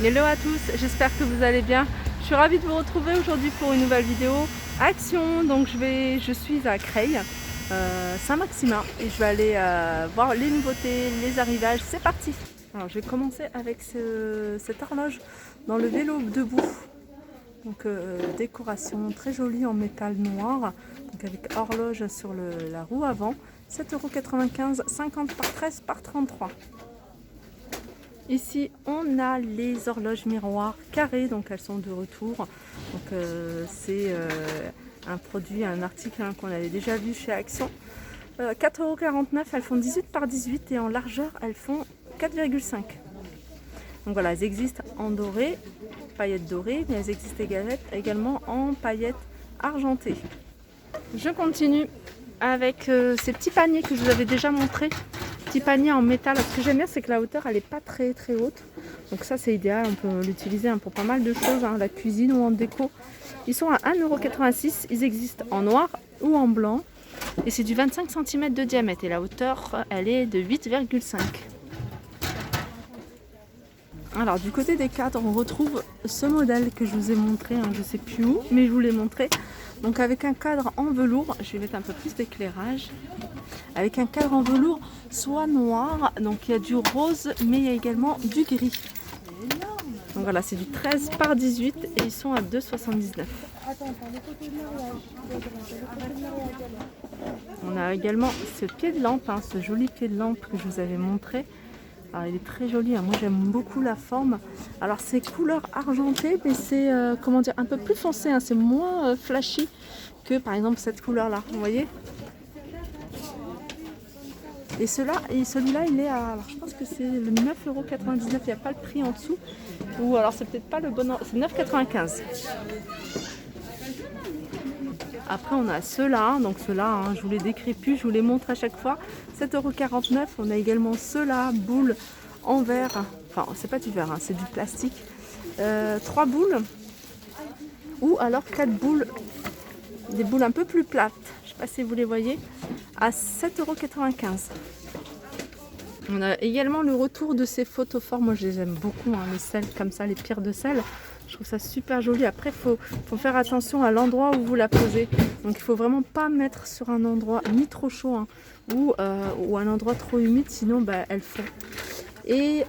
Hello à tous, j'espère que vous allez bien. Je suis ravie de vous retrouver aujourd'hui pour une nouvelle vidéo action. Donc je suis à Creil, Saint-Maximin, et je vais aller voir les nouveautés, les arrivages. C'est parti. Alors je vais commencer avec cette horloge dans le vélo debout. Donc décoration très jolie en métal noir, donc avec horloge sur la roue avant. 7,95 €, 50 par 13 par 33. Ici on a les horloges miroirs carrées, donc elles sont de retour. Donc c'est un produit, un article qu'on avait déjà vu chez Action. 4,49 €, elles font 18 par 18 et en largeur elles font 4,5. Donc voilà, elles existent en doré, paillettes dorées, mais elles existent également en paillettes argentées. Je continue avec ces petits paniers que je vous avais déjà montré. Petits paniers en métal. Ce que j'aime bien, c'est que la hauteur elle n'est pas très haute. Donc ça c'est idéal, on peut l'utiliser pour pas mal de choses, la cuisine ou en déco. Ils sont à 1,86 €, ils existent en noir ou en blanc. Et c'est du 25 cm de diamètre et la hauteur elle est de 8,5. Alors du côté des cadres, on retrouve ce modèle que je vous ai montré, je ne sais plus où, mais je vous l'ai montré. Donc avec un cadre en velours, je vais mettre un peu plus d'éclairage. Avec un cadre en velours soit noir, donc il y a du rose, mais il y a également du gris. Donc voilà, c'est du 13 par 18 et ils sont à 2,79 €. On a également ce pied de lampe, ce joli pied de lampe que je vous avais montré. Alors, il est très joli, moi j'aime beaucoup la forme. Alors c'est couleur argentée, mais c'est comment dire, un peu plus foncé, c'est moins flashy que par exemple cette couleur là, vous voyez. Et celui-là il est à, alors je pense que c'est le 9,99 €, il n'y a pas le prix en dessous. Ou alors c'est peut-être pas le bon, c'est 9,95 €. Après on a ceux-là, donc ceux-là je vous les décris plus, je vous les montre à chaque fois. 7,49 €. On a également ceux-là, boules en verre, enfin c'est pas du verre, c'est du plastique. 3 boules ou alors 4 boules, des boules un peu plus plates, je sais pas si vous les voyez, à 7,95 €. On a également le retour de ces photophores, moi je les aime beaucoup, les sels comme ça, les pierres de sel. Je trouve ça super joli. Après, faut faire attention à l'endroit où vous la posez. Donc, il faut vraiment pas mettre sur un endroit ni trop chaud ou un endroit trop humide, sinon elles font. Et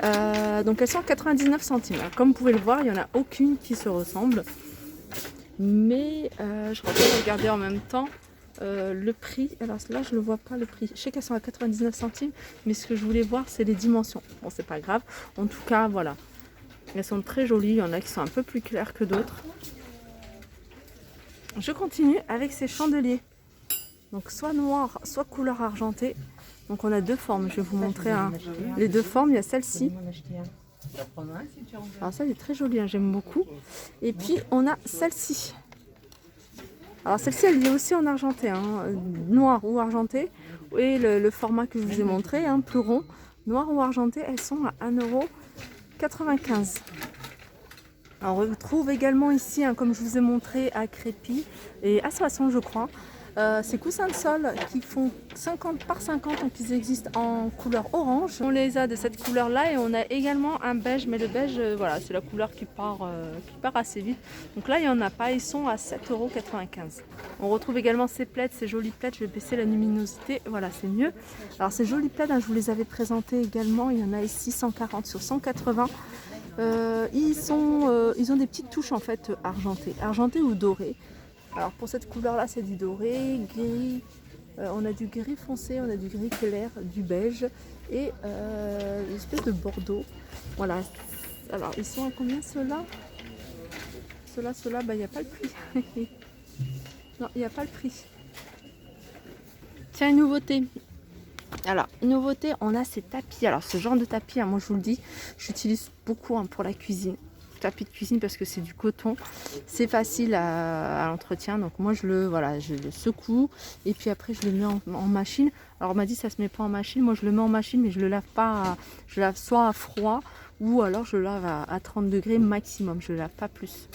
donc, elles sont à 99 centimes. Alors, comme vous pouvez le voir, il n'y en a aucune qui se ressemble. Mais je vais regarder en même temps le prix. Alors là, je ne le vois pas le prix. Je sais qu'elles sont à 99 centimes, mais ce que je voulais voir, c'est les dimensions. Bon, c'est pas grave. En tout cas, voilà. Elles sont très jolies, il y en a qui sont un peu plus claires que d'autres. Je continue avec ces chandeliers. Donc soit noir, soit couleur argentée. Donc on a deux formes, je vais vous montrer les deux formes. Il y a celle-ci. Alors ça elle est très jolie, j'aime beaucoup. Et puis on a celle-ci. Alors celle-ci elle est aussi en argenté, noir ou argenté. Et le format que je vous ai montré, plus rond, noir ou argenté, elles sont à 1,95 €. Alors, on retrouve également ici, comme je vous ai montré, à Crépy et à Soissons, je crois, ces coussins de sol qui font 50 par 50, donc ils existent en couleur orange. On les a de cette couleur là et on a également un beige, mais le beige, voilà, c'est la couleur qui part assez vite. Donc là, il n'y en a pas, ils sont à 7,95 €. On retrouve également ces plaids, ces jolies plaids, je vais baisser la luminosité, voilà, c'est mieux. Alors ces jolies plaids, je vous les avais présentés également, il y en a ici 140 sur 180. Ils ont des petites touches en fait argentées ou dorées. Alors pour cette couleur là c'est du doré, gris, on a du gris foncé, on a du gris clair, du beige et une espèce de bordeaux. Voilà. Alors ils sont à combien ceux-là? Ceux-là, il n'y a pas le prix. Non, il n'y a pas le prix. Tiens, une nouveauté. Alors, une nouveauté, on a ces tapis. Alors, ce genre de tapis, moi je vous le dis, j'utilise beaucoup pour la cuisine. Tapis de cuisine parce que c'est du coton. C'est facile à l'entretien. Donc, moi je le secoue et puis après je le mets en machine. Alors, on m'a dit ça se met pas en machine. Moi je le mets en machine, mais je le lave pas. Je lave soit à froid ou alors je lave à 30 degrés maximum. Je le lave pas plus.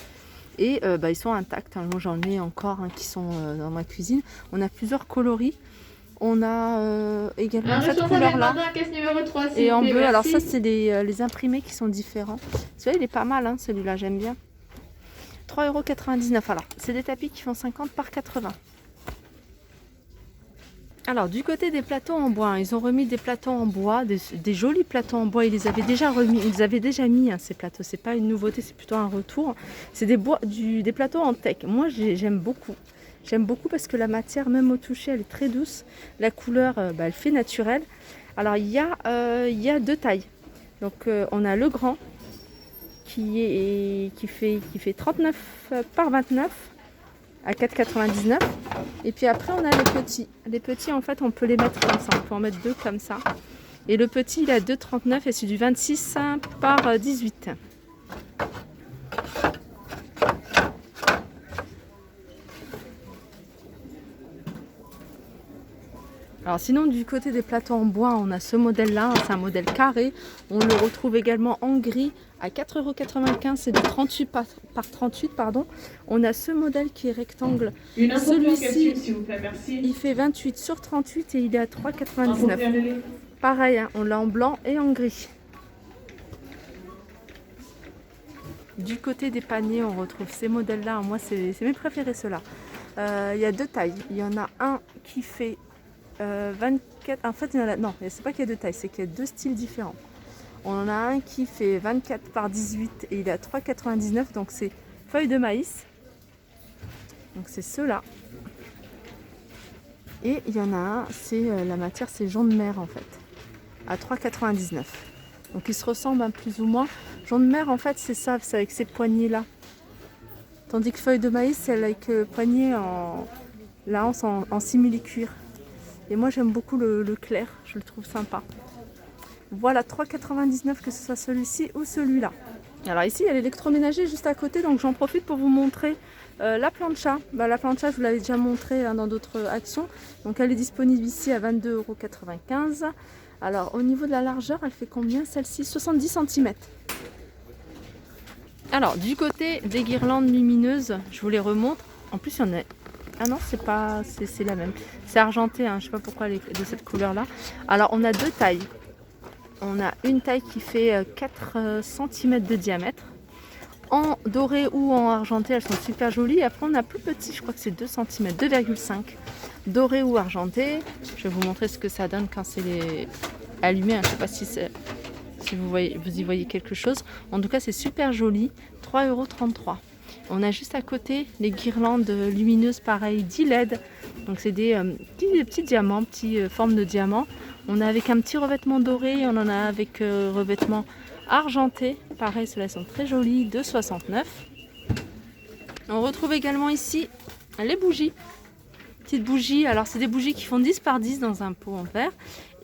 Et ils sont intacts. Moi j'en ai encore qui sont dans ma cuisine. On a plusieurs coloris. On a également Un cette responsable couleur-là. demande un caisse numéro 3, s'il Et vous en plaît, bleu, alors merci. ça c'est les imprimés qui sont différents. Celui-là il est pas mal, hein, celui-là j'aime bien. 3,99 €. Alors c'est des tapis qui font 50 par 80. Alors du côté des plateaux en bois, hein, ils ont remis des plateaux en bois, des jolis plateaux en bois. Ils les avaient déjà remis, ils les avaient déjà mis, hein, ces plateaux. C'est pas une nouveauté, c'est plutôt un retour. C'est des plateaux en teck. Moi j'aime beaucoup. J'aime beaucoup parce que la matière, même au toucher, elle est très douce. La couleur, elle fait naturelle. Alors il y a deux tailles. Donc on a le grand qui fait 39 par 29 à 4,99 €. Et puis après on a les petits. Les petits en fait on peut les mettre comme ça. On peut en mettre deux comme ça. Et le petit il a 2,39 et c'est du 26 par 18. Alors sinon du côté des plateaux en bois, on a ce modèle-là, c'est un modèle carré. On le retrouve également en gris à 4,95 €, c'est du 38 par 38 pardon. On a ce modèle qui est rectangle. Celui-ci, s'il vous plaît, merci. Il fait 28 sur 38 et il est à 3,99 €. Pareil, hein, on l'a en blanc et en gris. Du côté des paniers, on retrouve ces modèles-là. Moi, c'est mes préférés ceux-là. Il y a deux tailles. Il y en a un qui fait 24, en fait, non, c'est pas qu'il y a deux tailles, c'est qu'il y a deux styles différents. On en a un qui fait 24 par 18 et il est à 3,99 €, donc c'est feuille de maïs. Donc c'est ceux-là. Et il y en a un, c'est la matière, c'est jaune de mer en fait, à 3,99 €. Donc ils se ressemblent plus ou moins. Jaune de mer en fait, c'est ça, c'est avec ces poignées-là. Tandis que feuille de maïs, c'est avec poignée en simili-cuir. Et moi j'aime beaucoup le clair, je le trouve sympa. Voilà, 3,99 € que ce soit celui-ci ou celui-là. Alors ici il y a l'électroménager juste à côté, donc j'en profite pour vous montrer la plancha. La plancha je vous l'avais déjà montré dans d'autres actions. Donc elle est disponible ici à 22,95 €. Alors au niveau de la largeur, elle fait combien celle-ci? 70 cm. Alors du côté des guirlandes lumineuses, je vous les remontre. En plus il y en a... Ah non, c'est pas, c'est la même. C'est argenté, hein, je sais pas pourquoi elle est de cette couleur-là. Alors on a deux tailles. On a une taille qui fait 4 cm de diamètre. En doré ou en argenté, elles sont super jolies. Après on a plus petit, je crois que c'est 2 cm, 2,5. Doré ou argenté. Je vais vous montrer ce que ça donne quand c'est allumé. Hein. Je sais pas si vous y voyez quelque chose. En tout cas c'est super joli. 3,33 €. On a juste à côté les guirlandes lumineuses pareil, 10 LED. Donc c'est des petits diamants, formes de diamants. On a avec un petit revêtement doré, on en a avec revêtement argenté. Pareil, ceux-là sont très jolis, 2,69 €. On retrouve également ici les bougies. Petites bougies, alors c'est des bougies qui font 10 par 10 dans un pot en verre.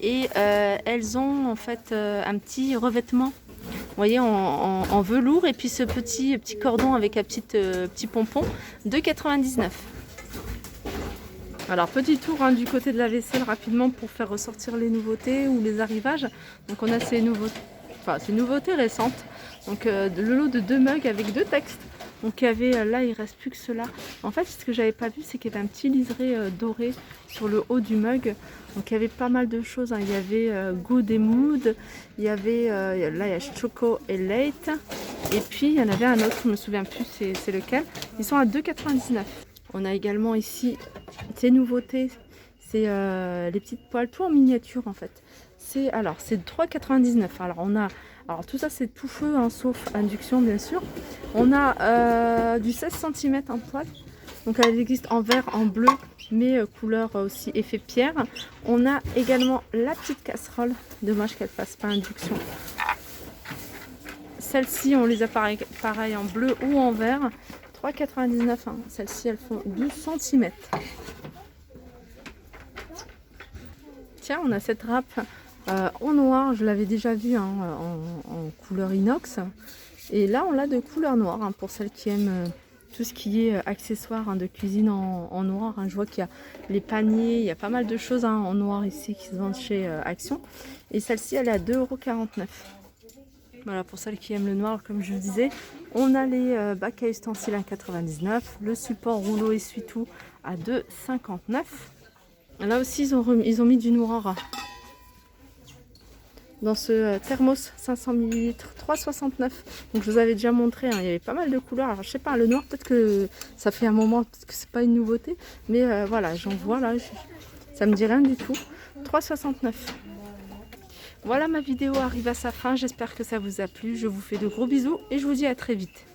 Et elles ont en fait un petit revêtement. Vous voyez, en velours, et puis ce petit cordon avec un petit pompon, 2,99 €. Alors petit tour du côté de la vaisselle rapidement pour faire ressortir les nouveautés ou les arrivages. Donc on a ces nouveautés récentes. Donc le lot de 2 mugs avec 2 textes. Donc il y avait, là il ne reste plus que cela. En fait ce que j'avais pas vu, c'est qu'il y avait un petit liseré doré sur le haut du mug. Donc il y avait pas mal de choses, hein. Il y avait Good et Mood, il y avait là il y a Choco et Late. Et puis il y en avait un autre, je ne me souviens plus c'est lequel. Ils sont à 2,99 €. On a également ici ces nouveautés, c'est les petites poêles, tout en miniature en fait. C'est 3,99 €. Alors tout ça c'est tout feu, hein, sauf induction bien sûr. On a du 16 cm en poêle. Donc elle existe en vert, en bleu, mais couleur aussi effet pierre. On a également la petite casserole. Dommage qu'elle fasse pas induction. Celles-ci, on les a pareil en bleu ou en vert. 3,99 €. Hein. Celles-ci, elles font 12 cm. Tiens, on a cette râpe en noir. Je l'avais déjà vue hein, en couleur inox. Et là, on l'a de couleur noire hein, pour celles qui aiment tout ce qui est accessoires hein, de cuisine en noir. Hein. Je vois qu'il y a les paniers, il y a pas mal de choses hein, en noir ici qui se vendent chez Action. Et celle-ci, elle est à 2,49 €. Voilà, pour celles qui aiment le noir, comme je vous disais. On a les bacs à ustensiles à 99, le support rouleau essuie-tout à 2,59 €. Là aussi, ils ont mis du noir dans ce thermos 500 ml, 3,69. Donc je vous avais déjà montré, hein, il y avait pas mal de couleurs. Alors je sais pas, le noir, peut-être que ça fait un moment, peut-être que c'est pas une nouveauté. Mais voilà, j'en vois là, ça me dit rien du tout. 3,69. Voilà, ma vidéo arrive à sa fin. J'espère que ça vous a plu. Je vous fais de gros bisous et je vous dis à très vite.